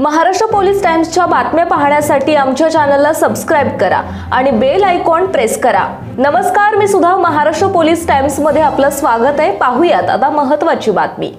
Maharashtra police टाइम्सच्या बातम्या पाहण्यासाठी आमच्या चॅनलला सबस्क्राइब करा आणि बेल आयकॉन प्रेस करा। नमस्कार, मी सुधा। महाराष्ट्र पोलीस टाइम्स मध्ये आपलं स्वागत आहे। पाहूयात आता महत्त्वाची बातमी।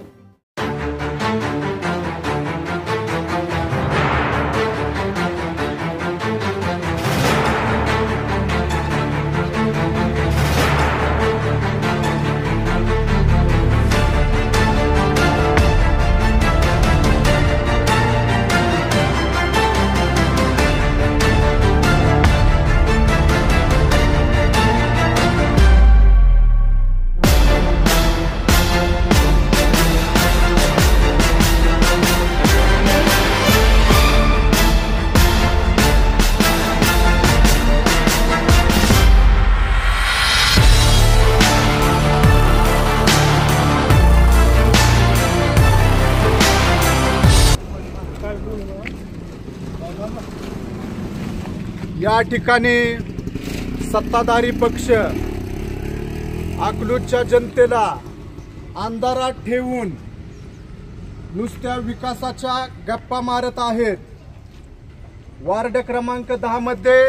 या ठिकाणी सत्ताधारी पक्ष अकलूजच्या जनतेला अंधारात ठेवून नुसत्या विकासाच्या गप्पा मारत आहेत। वार्ड क्रमांक 10 मध्ये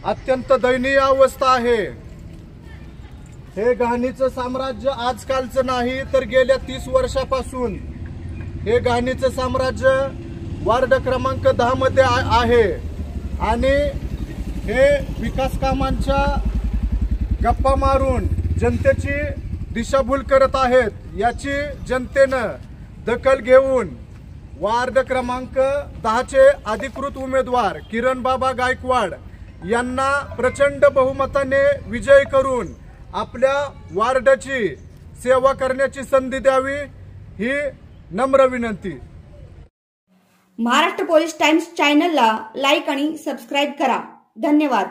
अत्यंत दयनीय अवस्था आहे। हे घाणीचं साम्राज्य आजकालचं नाही तर गेल्या 30 वर्षापासून हे घाणीचं साम्राज्य वार्ड क्रमांक 10 मध्ये आहे आणि हे विकास कामांच्या गप्पा मारून जनतेची दिशाभूल करत आहेत। याची जनतेनं दखल घेऊन वार्ड क्रमांक 10 चे अधिकृत उमेदवार किरण बाबा गायकवाड यांना प्रचंड बहुमताने विजयी करून आपल्या वार्डाची सेवा करण्याची संधी द्यावी ही नम्र विनंती। महाराष्ट्र पोलीस टाइम्स चॅनलला लाईक आणि सबस्क्राइब करा। धन्यवाद।